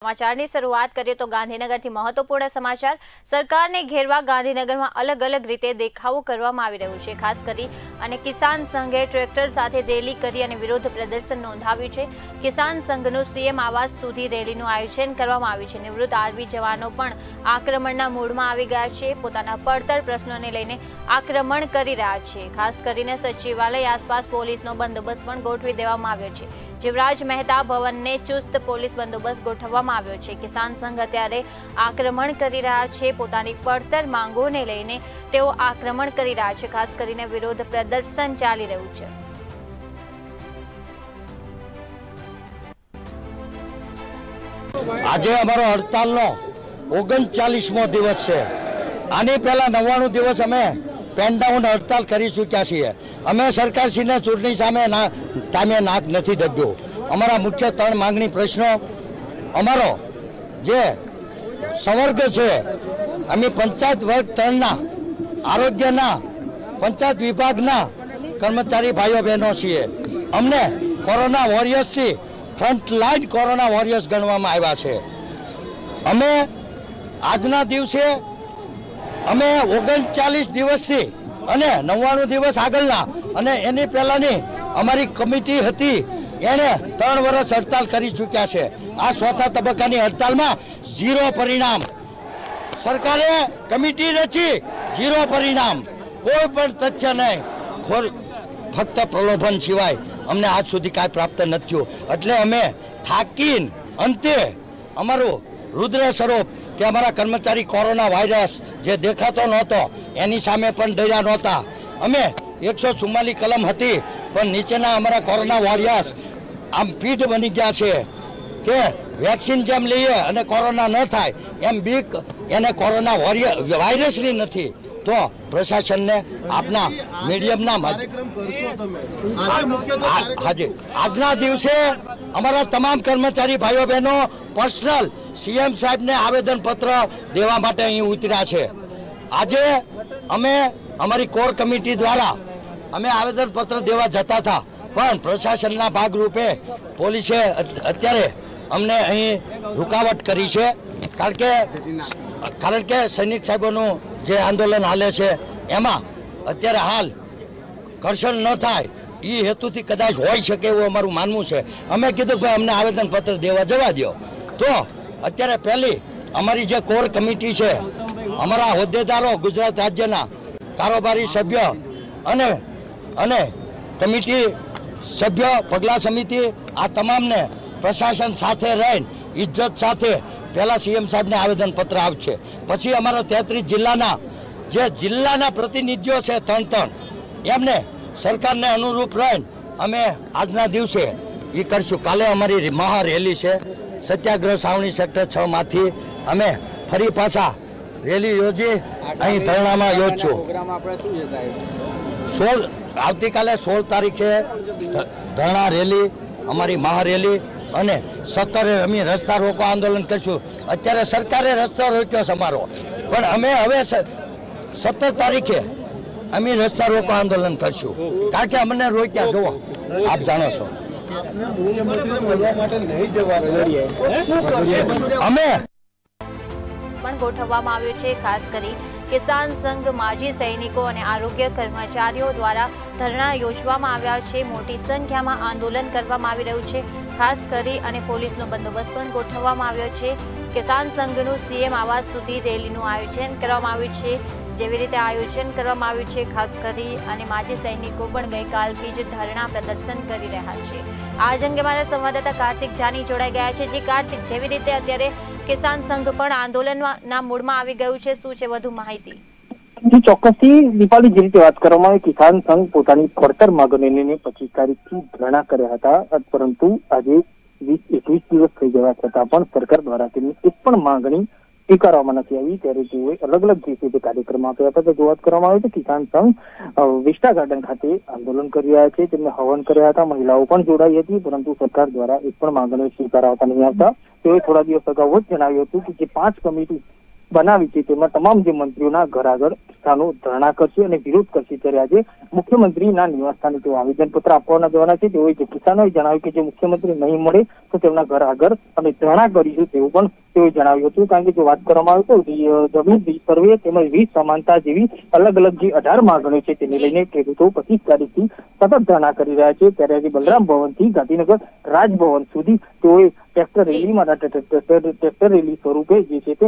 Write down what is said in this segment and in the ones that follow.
समाचार की शुरुआत करिए तो गांधीनगर थी महत्वपूर्ण समाचार। सरकार ने घेरवा गांधीनगर में अलग अलग रीते देखावो करवामां आवी रह्यो छे। खास करी अने किसान संघे ट्रेक्टर साथे रेली करी अने विरोध प्रदर्शन नोंधाव्युं छे। किसान संघनुं सीएम आवास सुधी रेलीनुं आयोजन करवामां आव्युं छे। निवृत्त आर्मी जवानो पण आक्रमणना मूडमां आवी गया छे। पोताना પડતર प्रश्नोने लईने आक्रमण करी रह्या छे। खास करीने सचिवालय आसपास पोलीसनो बंदोबस्त पण गोठवी देवामां आव्यो छे। जीवराज मेहता भवन ने चुस्त पोलीस बंदोबस्त गोठववामां આવ્યો છે। કિસાન સંઘ અત્યારે આક્રમણ કરી રહ્યા છે। પોતાની પડતર માંગોને લઈને તેઓ આક્રમણ કરી રહ્યા છે। ખાસ કરીને વિરોધ પ્રદર્શન ચાલી રહ્યું છે। આજે અમારો હડતાલનો 39મો દિવસ છે। આની પહેલા 99 દિવસ અમે પેન ડાઉન હડતાલ કરી ચૂક્યા છીએ। અમે સરકારશ્રીને ચૂંટણી સામે ટાઈમે નાક નથી દબ્યો। અમારા મુખ્ય 3 માંગણી પ્રશ્નો અમારો જે સંવર્ગ છે, અમે પંચાયત વર્ગ 3ના આરોગ્યના પંચાયત વિભાગના કર્મચારી ભાઈઓ બહેનો છીએ। અમને કોરોના વોરિયર્સથી ફ્રન્ટલાઇન કોરોના વોરિયર્સ ગણવામાં આવ્યા છે। અમે આજના દિવસે અમે 39 દિવસથી અને 99 દિવસ આગળના અને એની પહેલાની અમારી કમિટી હતી એને 3 વર્ષ હડતાલ કરી ચૂક્યા છે। આ ચોથા તબક્કાની હડતાલમાં 0 પરિણામ। સરકારે કમિટી રચી, 0 પરિણામ, કોઈ પણ તથ્ય નહીં, ફક્ત પ્રલોભન સિવાય અમને આજ સુધી કાંઈ પ્રાપ્ત નથી થયું। એટલે અમે થાકીને અંતે અમારું રુદ્ર સ્વરૂપ કે અમારા કર્મચારી કોરોના વાયરસ જે દેખાતો નહોતો એની સામે પણ ડર્યા નહોતા। અમે 144 કલમ હતી પણ નીચેના અમારા કોરોના વોરિયર્સ આમ પીઠ બની ગયા છે કે વેક્સિન જેમ લઈએ અને કોરોના ન થાય એમ બીક એને કોરોના વાયરસની નથી। તો પ્રશાસનને આપના મીડિયમના હાજી આજના દિવસે અમારા તમામ કર્મચારી ભાઈઓ બહેનો પર્સનલ સીએમ સાહેબને આવેદનપત્ર દેવા માટે અહીં ઉતર્યા છે। આજે અમે અમારી કોર કમિટી દ્વારા અમે આવેદનપત્ર દેવા જતા હતા પણ પ્રશાસનના ભાગરૂપે પોલીસે અત્યારે અમને અહીં રૂકાવટ કરી છે। કારણ કે સૈનિક સાહેબોનું જે આંદોલન હાલે છે એમાં અત્યારે હાલ ઘર્ષણ ન થાય એ હેતુથી કદાચ હોઈ શકે એવું અમારું માનવું છે। અમે કીધું કે ભાઈ અમને આવેદનપત્ર દેવા જવા દો। તો અત્યારે પહેલી અમારી જે કોર કમિટી છે, અમારા હોદ્દેદારો, ગુજરાત રાજ્યના કારોબારી સભ્ય અને કમિટી સભ્ય, પગલા સમિતિ, આ તમામને પ્રશાસન સાથે રહીને ઇજ્જત સાથે પહેલાં સીએમ સાહેબને આવેદનપત્ર આવશે। પછી અમારા 33 જિલ્લાના જે જિલ્લાના પ્રતિનિધિઓ છે 3 એમને સરકારને અનુરૂપ રહીને અમે આજના દિવસે એ કરશું। કાલે અમારી મહારેલી છે, સત્યાગ્રહ સાવણી સેક્ટર 6માંથી અમે ફરી પાછા રેલી યોજી અહીં ધરણામાં યોજશું। આવતીકાલે 16 તારીખે ધરણા રેલી, અમારી મહારેલી અને 17 અમે રસ્તા રોકો આંદોલન કરીશું। અત્યારે સરકારે રસ્તો રોક્યો છે અમારો, પણ અમે હવે 17 તારીખે અમે રસ્તા રોકો આંદોલન કરીશું કારણ કે અમને રોક્યા। જુઓ, આપ જાણો છો અમે પણ ગોઠવવામાં આવ્યો છે। ખાસ કરી કિસાન સંઘ, માજી સૈનિકો અને આરોગ્ય કર્મચારીઓ દ્વારા ધરણા યોજવામાં આવ્યા છે। મોટી સંખ્યામાં આંદોલન કરવામાં આવી રહ્યું છે। ખાસ કરી અને પોલીસનો બંદોબસ્ત પણ ગોઠવવામાં આવ્યો છે। કિસાન સંઘનું સીએમ આવાસ સુધી રેલીનું આયોજન કરવામાં આવ્યું છે। જેવી રીતે આયોજન કરવામાં આવ્યું છે, ખાસ કરી અને માજી સૈનિકો પણ ગઈકાલથી જ ધરણા પ્રદર્શન કરી રહ્યા છે। આજ અંગે મારા સંવાદદાતા કાર્તિક જાની જોડાઈ ગયા છે। જે કાર્તિક, જેવી રીતે અત્યારે કિસાન સંઘ પણ આંદોલનના મૂડમાં આવી ગયું છે, શું છે વધુ માહિતી? ચોક્કસથી દીપાલી, જે રીતે વાત કરવામાં આવે, કિસાન સંઘ પોતાની પડતર માંગોને લઈને 25 તારીખથી ધરણા કર્યા હતા, પરંતુ આજે 20-21 દિવસ થઈ ગયા છતાં પણ સરકાર દ્વારા તેમની એક પણ માંગણી સ્વીકારવામાં નથી આવી। ત્યારે તેઓએ અલગ અલગ રીતે કાર્યક્રમ આપ્યા હતા। તો વાત કરવામાં આવે તો કિસાન સંઘ વિસ્ટા ગાર્ડન ખાતે આંદોલન કરી રહ્યા છે, તેમને હવન કર્યા હતા, મહિલાઓ પણ જોડાઈ હતી, પરંતુ સરકાર દ્વારા એક પણ માંગણીઓ સ્વીકારવામાં નહીં આવતા તેઓએ થોડા દિવસ અગાઉ જ જણાવ્યું હતું કે જે 5 કમિટી બનાવી છે તેમાં તમામ જે મંત્રીઓના ઘર આગળ કિસાનો ધરણા કરશે અને વિરોધ કરશે, ત્યારે આજે મુખ્યમંત્રીના નિવાસસ્થાને તેઓ આવેદનપત્ર આપવાના જવાના છે. તેઓએ કિસાનોએ જણાવ્યું કે જો મુખ્યમંત્રી નહીં મળે તો તેમના ઘર આગળ અમે ધરણા કરીશું તેવું પણ તેઓએ જણાવ્યું હતું. કારણ કે જો વાત કરવામાં આવે તો જમીન સર્વે તેમજ વીજ સમાનતા જેવી અલગ અલગ જે 18 માંગણીઓ છે તેને લઈને ખેડૂતો 25 તારીખથી સતત ધરણા કરી રહ્યા છે. ત્યારે આજે બલરામ ભવનથી ગાંધીનગર રાજભવન સુધી તેઓએ ટ્રેક્ટર રેલી માટે ટ્રેક્ટર રેલી સ્વરૂપે જે છે તે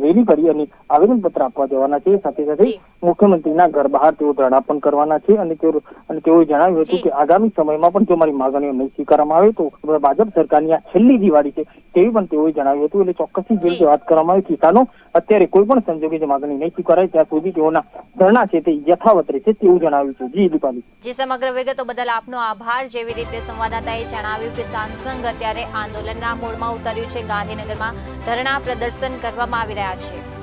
રેલી કરી અને આવેદનપત્ર આપવા જવાના છે. સાથે સાથે મુખ્યમંત્રીના ઘર બહાર તેઓ ધરણા પણ કરવાના છે અને તેઓએ જણાવ્યું હતું કે આગામી સમયમાં પણ જો મારી માંગણીઓ નહીં સ્વીકારવામાં આવે તો ભાજપ સરકારની આ છેલ્લી દિવાળી છે તેવી પણ તેઓએ જણાવ્યું હતું. એટલે ચોક્કસથી જે રીતે વાત કરવામાં આવી, કિસાનો અત્યારે કોઈ પણ સંજોગે જે માંગણી નહીં સ્વીકારાય ત્યાં સુધી તેઓના ધરણા છે તે યથાવત રહેશે તેવું જણાવ્યું છે. જી દીપાલી. જી, સમગ્ર વિગતો બદલ આપનો આભાર. જેવી રીતે સંવાદદાતાએ જણાવ્યું કે કિસાન સંઘ અત્યારે આંદોલનના મોડમાં ઉતર્યું છે. ગાંધીનગરમાં ધરણા પ્રદર્શન કરવામાં આવી રહ્યા છે.